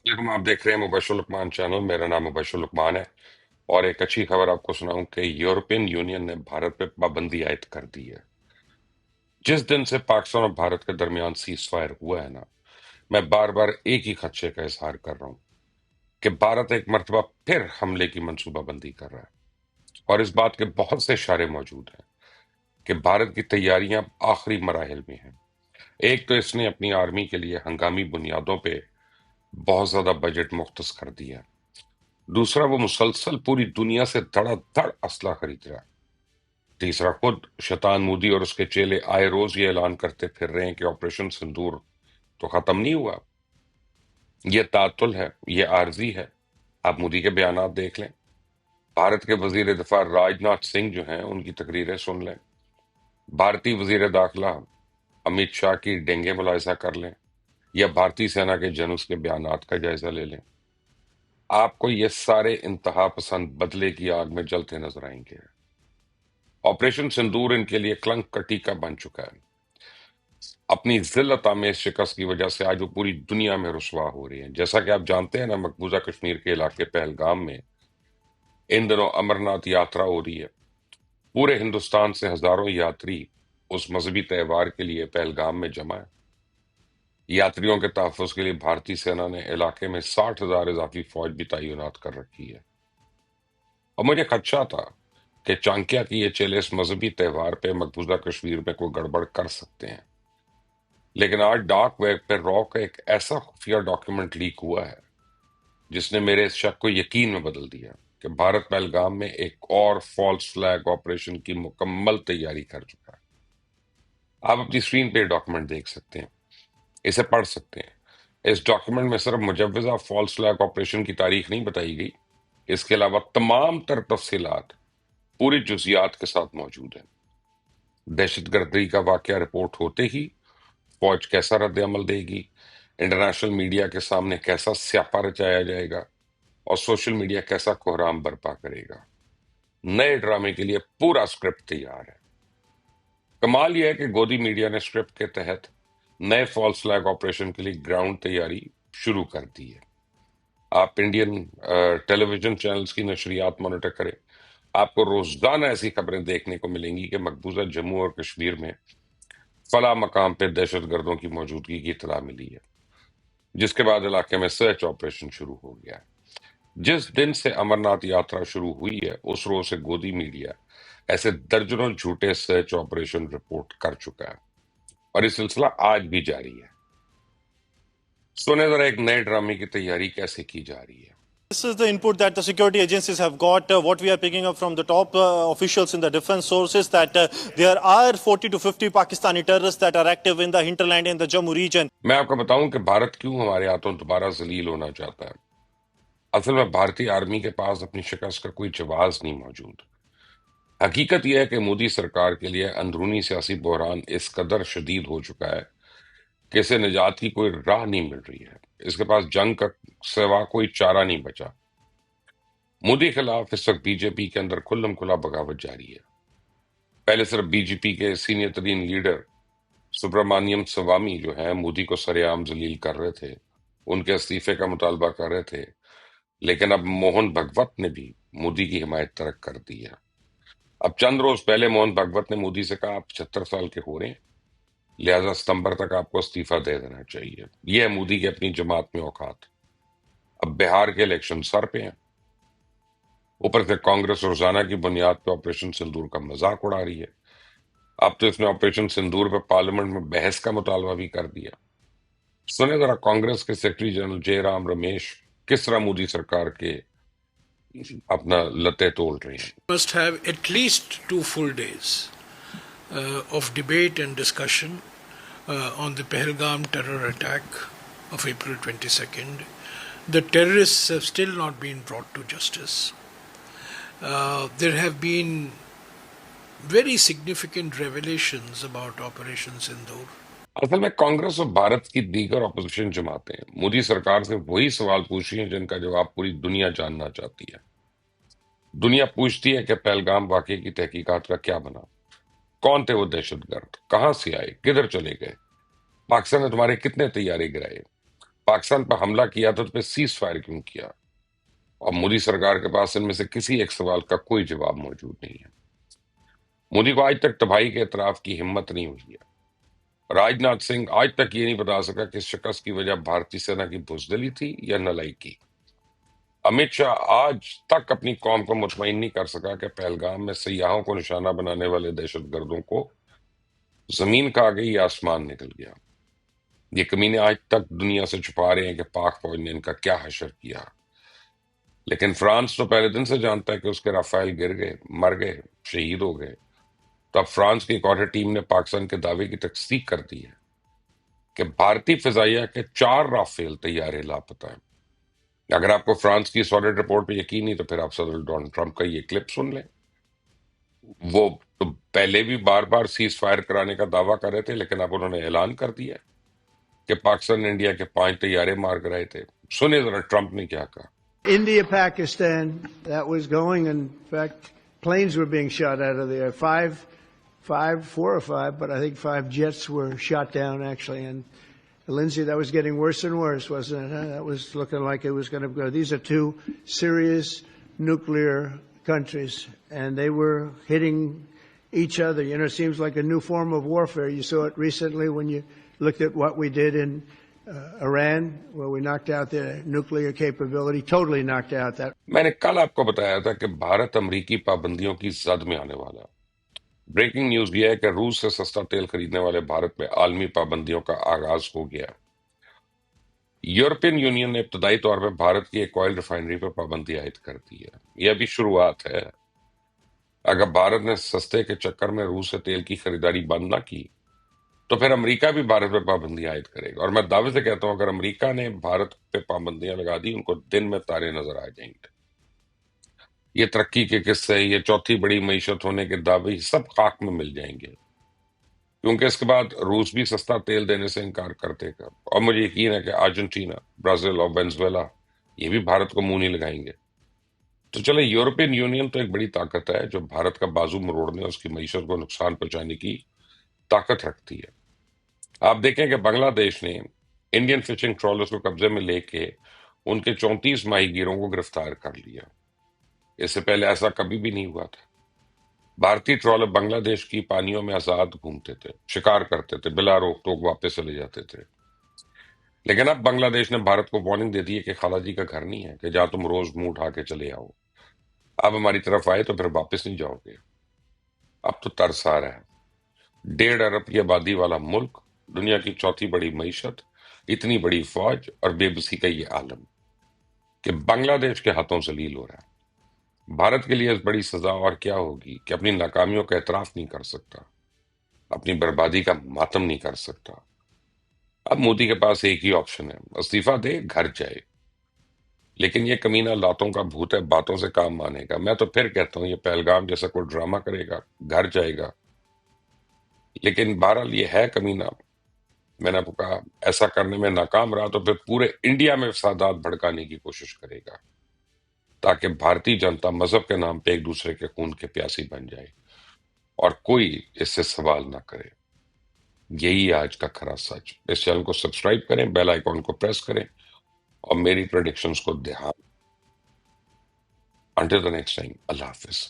وعلیکم، آپ دیکھ رہے ہیں مبشر لقمان چینل۔ میرا نام مبشر لقمان ہے اور ایک اچھی خبر آپ کو سناؤں کہ یورپین یونین نے بھارت پہ پابندی عائد کر دی ہے۔ جس دن سے پاکستان اور بھارت کے درمیان سیز فائر ہوا ہے نا، میں بار بار ایک ہی خدشے کا اظہار کر رہا ہوں کہ بھارت ایک مرتبہ پھر حملے کی منصوبہ بندی کر رہا ہے، اور اس بات کے بہت سے اشارے موجود ہیں کہ بھارت کی تیاریاں آخری مراحل میں ہیں۔ ایک تو اس نے اپنی آرمی کے لیے ہنگامی بنیادوں پہ بہت زیادہ بجٹ مختص کر دیا، دوسرا وہ مسلسل پوری دنیا سے دھڑا دھڑ اسلحہ خرید رہا ہے، تیسرا خود شیطان مودی اور اس کے چیلے آئے روز یہ اعلان کرتے پھر رہے ہیں کہ آپریشن سندور تو ختم نہیں ہوا، یہ تعطل ہے، یہ عارضی ہے۔ آپ مودی کے بیانات دیکھ لیں، بھارت کے وزیر دفاع راج ناتھ سنگھ جو ہیں ان کی تقریریں سن لیں، بھارتی وزیر داخلہ امیت شاہ کی ڈینگے ملاحظہ کر لیں، یا بھارتی سینا کے جنرلز کے بیانات کا جائزہ لے لیں، آپ کو یہ سارے انتہا پسند بدلے کی آگ میں جلتے نظر آئیں گے۔ آپریشن سندور ان کے لیے کلنک کٹی کا بن چکا ہے۔ اپنی ذلت آمیز شکست کی وجہ سے آج وہ پوری دنیا میں رسوا ہو رہی ہیں۔ جیسا کہ آپ جانتے ہیں نا، مقبوضہ کشمیر کے علاقے پہلگام میں ان دنوں امرناتھ یاترا ہو رہی ہے۔ پورے ہندوستان سے ہزاروں یاتری اس مذہبی تہوار کے لیے پہلگام میں جمع ہیں۔ یاتریوں کے تحفظ کے لیے بھارتی سینا نے علاقے میں 60,000 اضافی فوج بھی تعینات کر رکھی ہے، اور مجھے خدشہ تھا کہ چانکیا کی یہ چیلے اس مذہبی تہوار پہ مقبوضہ کشمیر میں کوئی گڑبڑ کر سکتے ہیں، لیکن آج ڈارک ویب پہ را کا ایک ایسا خفیہ ڈاکیومنٹ لیک ہوا ہے جس نے میرے اس شک کو یقین میں بدل دیا کہ بھارت پہلگام میں ایک اور فالس فلیگ آپریشن کی مکمل تیاری کر چکا ہے۔ آپ اپنی اسکرین پہ یہ ڈاکیومنٹ دیکھ سکتے ہیں، اسے پڑھ سکتے ہیں۔ اس ڈاکیومنٹ میں صرف مجوزہ فالس فلیگ آپریشن کی تاریخ نہیں بتائی گئی، اس کے علاوہ تمام تر تفصیلات پوری جزیات کے ساتھ موجود ہیں۔ دہشت گردی کا واقعہ رپورٹ ہوتے ہی فوج کیسا رد عمل دے گی، انٹرنیشنل میڈیا کے سامنے کیسا سیاپا رچایا جائے گا، اور سوشل میڈیا کیسا کوہرام برپا کرے گا۔ نئے ڈرامے کے لیے پورا اسکرپٹ تیار ہے۔ کمال یہ ہے کہ گودی میڈیا نے اسکرپٹ کے تحت نئے فالس فلیگ آپریشن کے لیے گراؤنڈ تیاری شروع کر دی ہے۔ آپ انڈین ٹیلی ویژن چینلز کی نشریات مانیٹر کریں، آپ کو روزانہ ایسی خبریں دیکھنے کو ملیں گی کہ مقبوضہ جموں اور کشمیر میں فلاں مقام پہ دہشت گردوں کی موجودگی کی اطلاع ملی ہے، جس کے بعد علاقے میں سرچ آپریشن شروع ہو گیا ہے۔ جس دن سے امرناتھ یاترا شروع ہوئی ہے اس روز سے گودی میڈیا ایسے درجنوں جھوٹے سرچ آپریشن رپورٹ کر چکا ہے، اور یہ سلسلہ آج بھی جاری ہے۔ سنیں ذرا ایک نئے ڈرامے کی تیاری کیسے کی جا رہی ہے۔ This is the input that the security agencies have got. What we are picking up from the top officials in the defense sources that there are 40 to 50 Pakistani terrorists that are active in the hinterland in the Jammu region. میں آپ کو بتاؤں کہ بھارت کیوں ہمارے ہاتھوں دوبارہ ذلیل ہونا چاہتا ہے۔ اصل میں بھارتی آرمی کے پاس اپنی شکست کا کوئی جواز نہیں موجود۔ حقیقت یہ ہے کہ مودی سرکار کے لیے اندرونی سیاسی بحران اس قدر شدید ہو چکا ہے کہ اسے نجات کی کوئی راہ نہیں مل رہی ہے۔ اس کے پاس جنگ کا سوا کوئی چارہ نہیں بچا۔ مودی خلاف اس وقت بی جے پی کے اندر کھلم کھلا بغاوت جاری ہے۔ پہلے صرف بی جے پی کے سینئر ترین لیڈر سبرامانیم سوامی جو ہیں مودی کو سر عام ذلیل کر رہے تھے، ان کے استعفے کا مطالبہ کر رہے تھے، لیکن اب موہن بھگوت نے بھی مودی کی حمایت ترک کر دی ہے۔ اب چند روز پہلے موہن بھگوت نے مودی سے کہا آپ 76 سال کے ہو رہے ہیں، لہذا ستمبر تک آپ کو استعفیٰ دے دینا چاہیے۔ یہ ہے مودی کی اپنی جماعت میں اوقات۔ اب بہار کے الیکشن سر پہ ہیں، اوپر سے کانگریس روزانہ کی بنیاد پہ آپریشن سندور کا مذاق اڑا رہی ہے۔ اب تو اس نے آپریشن سندور پہ پارلیمنٹ میں بحث کا مطالبہ بھی کر دیا۔ سنیں ذرا کانگریس کے سیکرٹری جنرل جے رام رمیش کس طرح مودی سرکار کے اپنا لتے تول رہے ہیں۔ Must have at least 2 full days of debate and discussion on the Pahalgam terror attack of April 22nd. The terrorists have still not been brought to justice. There have been very significant revelations about Operation Sindoor. اصل میں کانگریس اور بھارت کی دیگر opposition جماعتیں مودی سرکار سے وہی سوال پوچھ رہی ہیں جن کا جواب پوری دنیا جاننا چاہتی ہے۔ دنیا پوچھتی ہے کہ پہلگام واقعے کی تحقیقات کا کیا بنا، کون تھے وہ دہشت گرد، کہاں سے آئے، کدھر چلے گئے، پاکستان نے تمہارے کتنے طیارے گرائے، پاکستان پر حملہ کیا تو پھر سیز فائر کیوں کیا؟ اور مودی سرکار کے پاس ان میں سے کسی ایک سوال کا کوئی جواب موجود نہیں ہے۔ مودی کو آج تک تباہی کے اعتراف کی ہمت نہیں ہوئی ہے۔ راج ناتھ سنگھ آج تک یہ نہیں بتا سکا کہ اس شکست کی وجہ بھارتی سینا کی بزدلی تھی یا نالائکی۔ امت شاہ آج تک اپنی قوم کو مطمئن نہیں کر سکا کہ پہلگام میں سیاحوں کو نشانہ بنانے والے دہشت گردوں کو زمین کھا گئی یا آسمان نکل گیا۔ یہ کمینے آج تک دنیا سے چھپا رہے ہیں کہ پاک فوج نے ان کا کیا حشر کیا، لیکن فرانس تو پہلے دن سے جانتا ہے کہ اس کے رافائل گر گئے، مر گئے، شہید ہو گئے۔ تو اب فرانس کی ایک آڈٹ ٹیم نے پاکستان کے دعوے کی تصدیق کر دی ہے کہ بھارتی فضائیہ کے 4 رافیل طیارے لاپتہ ہیں۔ اگر آپ کو فرانس کی اس آڈٹ رپورٹ پہ یقین نہیں تو پھر آپ صدر ڈونلڈ ٹرمپ کا یہ کلپ سن لیں۔ وہ تو پہلے بھی بار بار سیز فائر کرانے کا دعویٰ کر رہے تھے، لیکن اب انہوں نے اعلان کر دیا کہ پاکستان نے انڈیا کے 5 طیارے مار کرائے تھے۔ سنیں ذرا ٹرمپ نے کیا کہا۔ India, Pakistan, that was going. In fact, planes were being shot out of there. Four or five, but I think 5 jets were shot down actually. And Lindsay, that was getting worse and worse, wasn't it? Huh? That was looking like it was going to go. These are 2 serious nuclear countries, and they were hitting each other. You know, it seems like a new form of warfare. You saw it recently when you looked at what we did in Iran, where we knocked out their nuclear capability, totally knocked out that. میں نے کل آپ کو بتایا تھا کہ بھارت امریکی پابندیوں کی زد میں آنے والا ہے۔ بریکنگ نیوز یہ ہے کہ روس سے سستا تیل خریدنے والے بھارت میں عالمی پابندیوں کا آغاز ہو گیا۔ یورپین یونین نے ابتدائی طور پر بھارت کی ایک آئل ریفائنری پر پابندی عائد کر دی ہے۔ یہ ابھی شروعات ہے۔ اگر بھارت نے سستے کے چکر میں روس سے تیل کی خریداری بند نہ کی تو پھر امریکہ بھی بھارت پہ پابندی عائد کرے گا، اور میں دعوے سے کہتا ہوں اگر امریکہ نے بھارت پہ پابندیاں لگا دی ان کو دن میں تارے نظر آ جائیں گے۔ یہ ترقی کے قصے، یہ چوتھی بڑی معیشت ہونے کے دعوے سب خاک میں مل جائیں گے، کیونکہ اس کے بعد روس بھی سستا تیل دینے سے انکار کر دے گا، اور مجھے یقین ہے کہ ارجنٹینا، برازیل اور وینزویلا یہ بھی بھارت کو منہ نہیں لگائیں گے۔ تو چلے، یورپین یونین تو ایک بڑی طاقت ہے جو بھارت کا بازو مروڑنے اور اس کی معیشت کو نقصان پہنچانے کی طاقت رکھتی ہے۔ آپ دیکھیں کہ بنگلہ دیش نے انڈین فشنگ ٹرالرز کو قبضے میں لے کے ان کے 34 ماہی گیروں کو گرفتار کر لیا۔ اس سے پہلے ایسا کبھی بھی نہیں ہوا تھا۔ بھارتی ٹرالر بنگلہ دیش کی پانیوں میں آزاد گھومتے تھے، شکار کرتے تھے، بلا روک ٹوک واپس چلے جاتے تھے۔ لیکن اب بنگلہ دیش نے بھارت کو وارننگ دے دی ہے کہ خالہ جی کا گھر نہیں ہے کہ جہاں تم روز منہ اٹھا کے چلے آؤ، اب ہماری طرف آئے تو پھر واپس نہیں جاؤ گے۔ اب تو ترس آ رہا ہے۔ 1.5 ارب کی آبادی والا ملک، دنیا کی چوتھی بڑی معیشت، اتنی بڑی فوج اور بے بسی کا یہ عالم کہ بنگلہ دیش کے ہاتھوں ذلیل ہو رہا ہے۔ بھارت کے لیے اس بڑی سزا اور کیا ہوگی کہ اپنی ناکامیوں کا اعتراف نہیں کر سکتا، اپنی بربادی کا ماتم نہیں کر سکتا۔ اب مودی کے پاس ایک ہی آپشن ہے، استعفیٰ دے، گھر جائے۔ لیکن یہ کمینہ لاتوں کا بھوت ہے، باتوں سے کام مانے گا۔ میں تو پھر کہتا ہوں یہ پہلگام جیسا کوئی ڈرامہ کرے گا، گھر جائے گا۔ لیکن بہرحال یہ ہے کمینہ، میں نے آپ کو کہا ایسا کرنے میں ناکام رہا تو پھر پورے انڈیا میں فسادات بھڑکانے کی کوشش کرے گا، تاکہ بھارتی جنتا مذہب کے نام پہ ایک دوسرے کے خون کے پیاسی بن جائے اور کوئی اس سے سوال نہ کرے۔ یہی آج کا کھرا سچ۔ اس چینل کو سبسکرائب کریں، بیل آئیکن کو پریس کریں اور میری پریڈکشنز کو دھیان۔ انٹل دی نیکسٹ ٹائم، اللہ حافظ۔